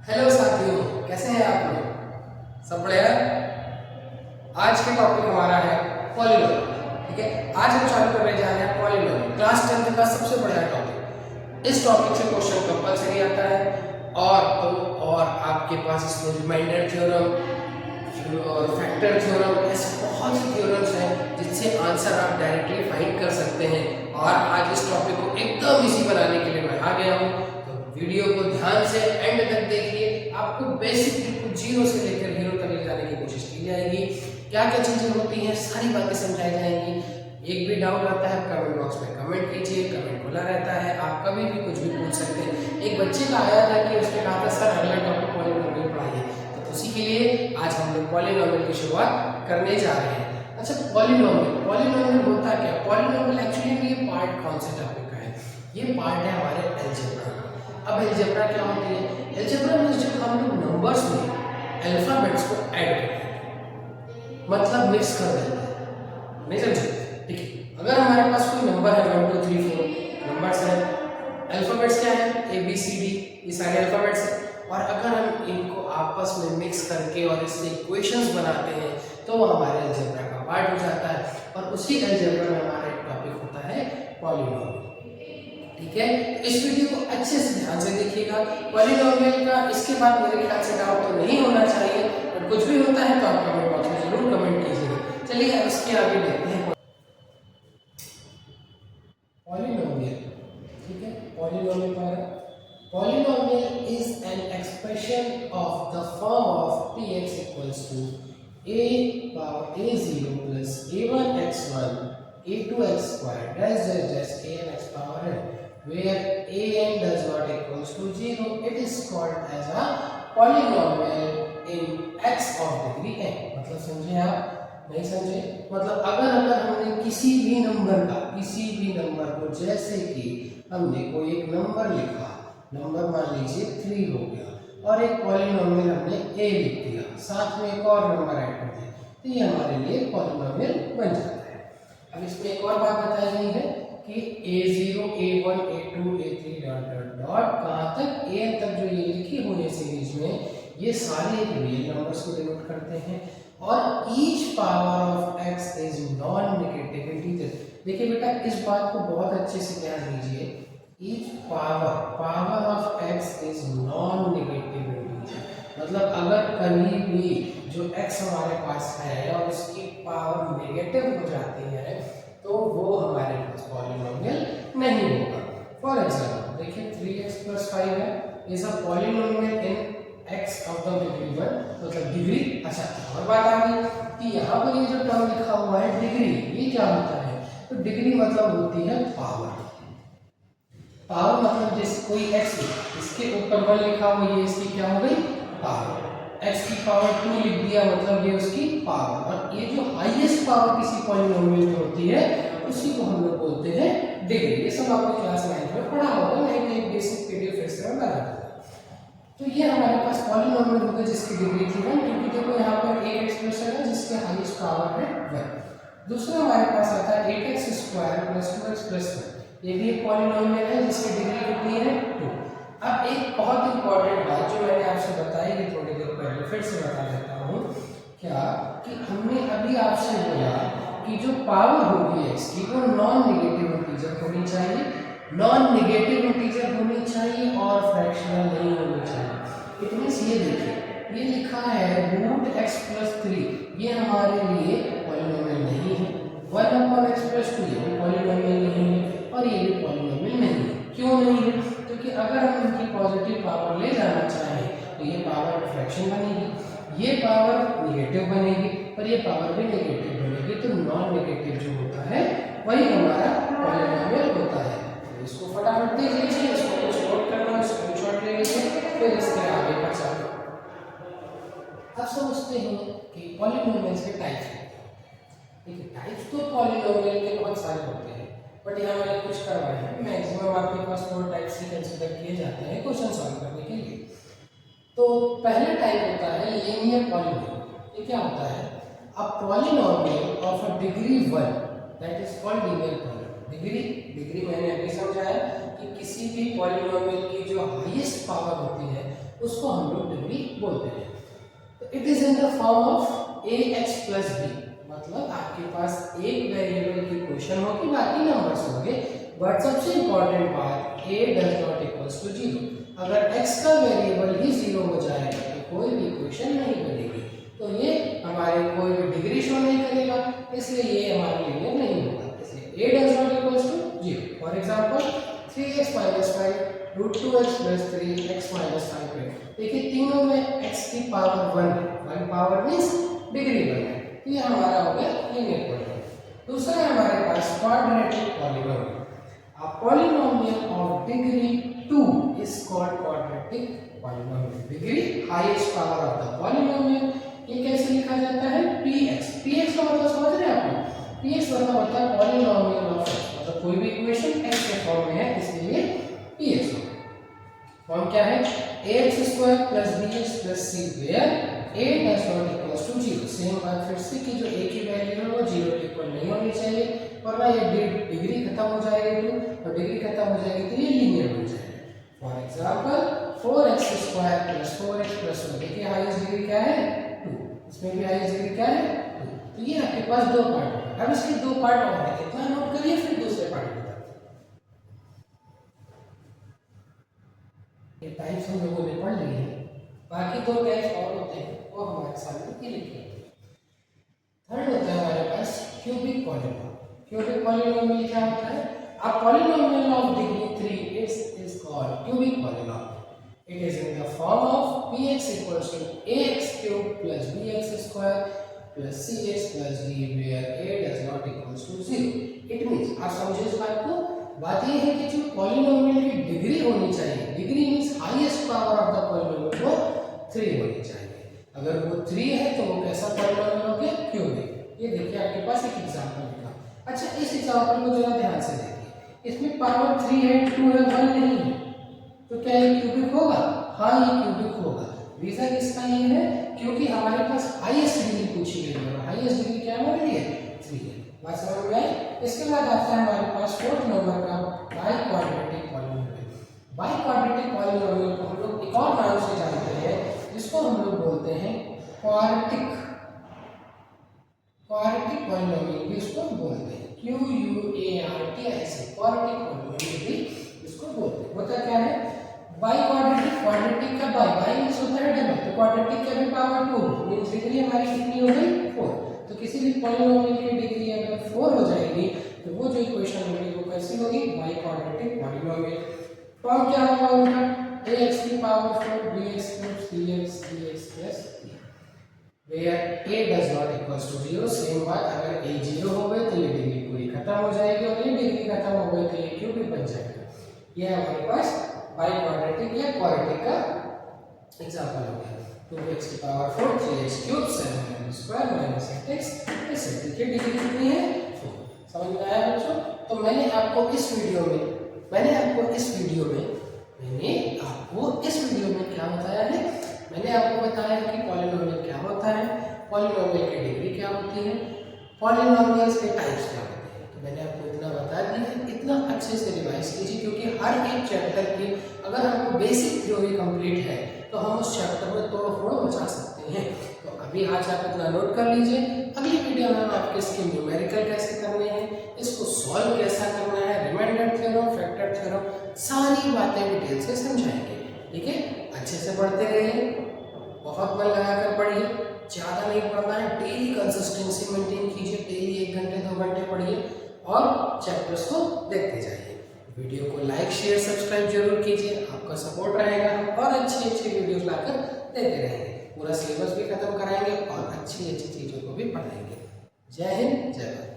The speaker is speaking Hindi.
हेलो साथियों, कैसे हैं आप लोग? सब बढ़िया। आज के टॉपिक हमारा है पॉलिनोमियल। ठीक है, आज हम चालू करने जा रहे हैं पॉलिनोमियल, क्लास 10th का सबसे बड़ा टॉपिक। इस टॉपिक से क्वेश्चन कंपलसरी आता है और आपके पास इसमें रिमाइंडर थ्योरम और फैक्टर थ्योरम, ऐसे बहुत से थ्योरम्स हैं जिससे आंसर आप डायरेक्टली फाइंड कर सकते हैं। और आज इस टॉपिक को एकदम इजी बनाने के लिए मैं आ गया हूँ, तो वीडियो को ध्यान से एंड तक देखिए। आपको बेसिक बिल्कुल जीरो से लेकर हीरो तक ले जाने की कोशिश की जाएगी। क्या क्या चीजें होती हैं, सारी बातें समझाई जाएंगी। एक भी डाउट आता है कमेंट बॉक्स में कमेंट कीजिए, कमेंट खुला रहता है, आप कभी भी कुछ भी पूछ सकते हैं। एक बच्चे का आया था कि उसने कहा था सर अगला टॉपिक पॉलिनोमियल पढ़ाइए, तो उसी के लिए आज हम लोग पॉलिनोमियल की शुरुआत करने जा रहे हैं। अच्छा, पॉलिनोमियल होता क्या? पॉलिनोमियल एक्चुअली में ये पार्ट कौन से टॉपिक का है? ये पार्ट है हमारे अलजेब्रा का। अब अलजेब्रा क्या होती है? अलजेब्रा में जब हम लोग नंबर्स में अल्फाबेट्स को ऐड करते हैं, मतलब मिक्स कर देते हैं, नहीं समझे? ठीक है, अगर हमारे पास कोई नंबर है 1 2 3 4 नंबर्स हैं, अल्फाबेट्स क्या है? ए बी सी डी, ये सारे अल्फाबेट्स हैं। और अगर हम इनको आपस में मिक्स करके और इससे इक्वेशंस बनाते हैं तो वो हमारे अलजेब्रा का पार्ट हो जाता है। और उसी अलजेब्रा में हमारा एक टॉपिक होता है पॉलिनोमियल। ठीक है, इस वीडियो को अच्छे से ध्यान से देखिएगा। पॉलिनोमियल का इसके बाद मेरे ख्याल से डाउट तो नहीं होना चाहिए, और कुछ भी होता है तो आप कमेंट बॉक्स में जरूर कमेंट कीजिएगा। चलिए अब इसके आगे देखते हैं पॉलिनोमियल। ठीक है, polynomial is an expression of the form of px equals to a power a0 plus a1 x1 a2 x square dash dash dash an x power n, where an does not equals to 0. It is called as a polynomial in x of degree n. मतलब समझे आप? नहीं समझे? मतलब अगर हमने किसी भी नंबर को, जैसे कि हमने कोई एक नंबर लिखा, नंबर मान लीजिए 3 हो गया, और एक पॉलिनोमियल हमने a लिख दिया, साथ में एक और नंबर ऐड कर दिया, तो ये हमारे लिए पॉलिनोमियल बन जाता है। अब इसमें एक और बात बताई गई है कि a0 a1 a2 a3 dot dot dot कहाँ तक an तक जो ये लिखी हुई है सीरीज में, ये सारे रियल नंबर्स को डिनोट करते हैं। और each power of x is non negative integer. देखिए बेटा, इस बात को बहुत अच्छे से ध्यान दीजिए। Each power of x is non negative integer, मतलब अगर कहीं भी जो x हमारे पास है और उसकी पावर नेगेटिव हो जाती है तो वो हमारे पास पॉलिनोमियल नहीं होगा। फॉर एग्जाम्पल देखिए 3x + 5 है, ये सब polynomial in x of the degree 1, मतलब डिग्री। अच्छा, और बात आ गई कि यहाँ पर ये जो टर्म लिखा हुआ है डिग्री, ये क्या होता है? तो डिग्री मतलब होती है पावर मतलब जैसे कोई x इसके ऊपर 1 लिखा हुआ, ये इसकी क्या हो गई? पावर। x की पावर 2 लिख दिया, मतलब ये उसकी पावर। और ये जो हाईएस्ट पावर किसी पॉलिनोमियल में होती है उसी को हम लोग बोलते हैं डिग्री। ये सब आपने क्लास 9 में पढ़ा होगा, नहीं तो एक बेसिक पीडीएफ फिर से मैं बना दूंगा। तो ये हमारे पास पॉलिनोमियल होगा जिसकी डिग्री थी 1, क्योंकि देखो यहाँ पर एक एक्सप्रेशन है जिसके हाईएस्ट पावर है 1। दूसरा हमारे पास आता है 8x² + 2x + 1, ये भी एक पॉलिनोमियल है जिसकी डिग्री कितनी है? 2। अब एक बहुत इंपॉर्टेंट बात जो मैंने आपसे बताई थी थोड़ी देर पहले, फिर से बता देता हूँ। क्या कि हमने अभी आपसे बोला कि जो पावर होगी x की वो नॉन नेगेटिव इंटीजर होनी चाहिए, और फ्रैक्शनल नहीं होनी चाहिए। इट मींस ये देखिए, ये लिखा है √x + 3, ये हमारे लिए पॉलिनोमियल नहीं है। 1/x + 2 ये भी पॉलिनोमियल नहीं है, और ये भी पॉलिनोमियल नहीं है। क्यों नहीं है? क्योंकि अगर हम इनकी पॉजिटिव पावर ले जाना चाहें तो ये पावर फ्रैक्शन बनेगी, ये पावर नेगेटिव बनेगी, और ये पावर भी नेगेटिव बनेगी, तो नॉन नेगेटिव जो होता है वही हमारा पॉलिनोमियल होता है। तो इसको फटाफट देख लीजिए, इसको कुछ नोट करना, स्क्रीनशॉट ले लीजिए, फिर इसके आगे का चालू। अब समझते हैं कि पॉलिनोमियल्स के टाइप्स होते हैं। ठीक है, टाइप्स तो पॉलिनोमियल के बहुत सारे होते हैं, बट यहाँ मैंने कुछ करवाए हैं। मैक्सिमम आपके पास 4 टाइप्स ही कंसीडर किए जाते हैं क्वेश्चन सॉल्व करने के लिए। तो पहला टाइप होता है लीनियर पॉलिनोमियल। ये क्या होता है? A polynomial of a degree 1, that is called linear polynomial. Degree मैंने अभी समझाया कि किसी भी पॉलिनोमियल की जो हाईएस्ट पावर होती है उसको हम लोग डिग्री बोलते हैं। तो it is in the form of ax plus b, मतलब आपके पास एक वेरिएबल की क्वेश्चन होगी, बाकी नंबर्स होंगे, बट सबसे इंपॉर्टेंट बात a does not equals to 0। अगर x का वेरिएबल ही 0 हो जाएगा तो कोई भी क्वेश्चन नहीं बनेगी, तो ये हमारे कोई भी डिग्री शो नहीं करेगा, इसलिए ये हमारा लीनियर नहीं होगा। इसलिए a does not equals to 0। For example 3x minus 5 root 2x plus 3x minus 5 है। देखिए तीनों में x की पावर 1 है, 1 पावर मीन्स डिग्री 1 है, ये हमारा हो गया लीनियर पॉलीनॉमियल। दूसरा है हमारे पास quadratic polynomial. A polynomial of degree 2 is called quadratic polynomial. Degree highest power of the polynomial, ये कैसे लिखा जाता है? px। px का मतलब समझ रहे हैं आप लोग? px मतलब होता है polynomial of x, मतलब कोई भी इक्वेशन x के फॉर्म में है, इसलिए px होगा। फॉर्म क्या है? ax square plus bx plus c where a does not equals to 0। Same बात फिर से कि जो a की वैल्यू है वो 0 के इक्वल नहीं होनी चाहिए, वरना ये डिग्री खत्म हो जाएगी, और डिग्री खत्म हो जाएगी तो ये लीनियर बन जाएगा। For example 4x square plus 4x plus 1, देखिए हाईएस्ट डिग्री क्या है? 2। इसमें भी हाईएस्ट डिग्री क्या है? 2। तो ये आपके पास दो पार्ट होगा। अब इसके दो पार्ट और है, कितना नोट करिए, फिर दूसरे पार्ट में ये टाइप्स हम लोगों ने पढ़ लिए हैं, बाकी दो टाइप्स और होते हैं वो हमारे सामने ये लिखे हैं। थर्ड होता है हमारे पास क्यूबिक पॉलीनॉमियल। क्यूबिक पॉलीनॉमियल क्या होता है? A polynomial of degree 3 is called cubic polynomial. It is in the form of px equals to ax cubed plus bx square plus cx plus d where a does not equals to 0. It means आप समझे इस बात को? बात ये है कि जो पॉलीनोमियल की डिग्री होनी चाहिए, degree means highest power of the polynomial वो 3 होनी चाहिए। अगर वो 3 है तो वो कैसा पॉलीनोमियल हो गया? क्यूबिक। ये देखिए आपके पास एक एग्जांपल लिखा। अच्छा, इस एग्जांपल को जरा ध्यान से देखिए, इसमें पावर 3 है, 2 है, 1 नहीं है, तो क्या ये क्यूबिक होगा? हाँ, ये क्यूबिक होगा। रीजन इसका ये है क्योंकि हमारे पास हाईएस्ट डिग्री पूछी गई है, और हाईएस्ट डिग्री क्या हमारे लिए? 3 है। बात समझ में आई? इसके बाद आता है हमारे पास फोर्थ नंबर का by quadratic polynomial. By quadratic polynomial को हम लोग एक और नाम से जानते हैं, जिसको हम लोग बोलते हैं क्वाड्रेटिक पॉलीनोमियल भी इसको बोलते हैं, QUART ऐसे क्वाड्रेटिक पॉलीनोमियल भी इसको बोलते हैं। होता क्या है? बाई क्वाड्रेटिक का बाई मींस होता है डबल, तो क्वाड्रेटिक का भी पावर 2 मींस डिग्री हमारी कितनी हो गई? 4। तो किसी भी पॉलीनोमियल की डिग्री अगर 4 हो जाएगी तो वो जो इक्वेशन होगी वो कैसी होगी? By quadratic polynomial. फॉर्म क्या होगा उनका? ax की power 4 bx plus cx dx plus d where a does not equals to 0। Same बात, अगर a 0 हो गई तो ये डिग्री पूरी खत्म हो जाएगी, और ये डिग्री खत्म हो गई तो ये क्यूबिक बन जाएगा। ये हमारे पास बाई क्वाड्रेटिक या क्वाड्रेटिक का एग्जांपल हो गया। 2x की power 4 3x cube 7x square minus 8x, ऐसे देखिए डिग्री कितनी है? 4। समझ में आया बच्चों? तो मैंने आपको इस वीडियो में क्या बताया है? मैंने आपको बताया कि पॉलीनोमियल क्या होता है, पॉलीनोमियल की डिग्री क्या होती है, पॉलीनोमियल्स के टाइप्स क्या होते हैं। तो मैंने आपको इतना बता दिया, इतना अच्छे से रिवाइज कीजिए, क्योंकि हर एक चैप्टर की अगर हमको बेसिक थ्योरी कंप्लीट है तो हम उस चैप्टर में तोड़ फोड़ मचा सकते हैं। तो अभी आज आप इतना नोट कर लीजिए, अगली वीडियो में हम आपके इसके न्यूमेरिकल कैसे करने हैं, इसको सॉल्व कैसा करना है, रिमाइंडर थ्योरम, फैक्टर थ्योरम, सारी बातें डिटेल से समझाएंगे। ठीक है, अच्छे से पढ़ते रहिए, बहुत मन लगाकर पढ़िए, ज़्यादा नहीं पढ़ना है, डेली कंसिस्टेंसी मेंटेन कीजिए, डेली 1 घंटे 2 घंटे पढ़िए और चैप्टर्स को देखते जाइए। वीडियो को लाइक शेयर सब्सक्राइब जरूर कीजिए, आपका सपोर्ट रहेगा, हम और अच्छी वीडियोस लाकर देते रहेंगे, पूरा सिलेबस भी खत्म कराएंगे और अच्छी चीज़ों को भी पढ़ाएंगे। जय हिंद, जय भारत।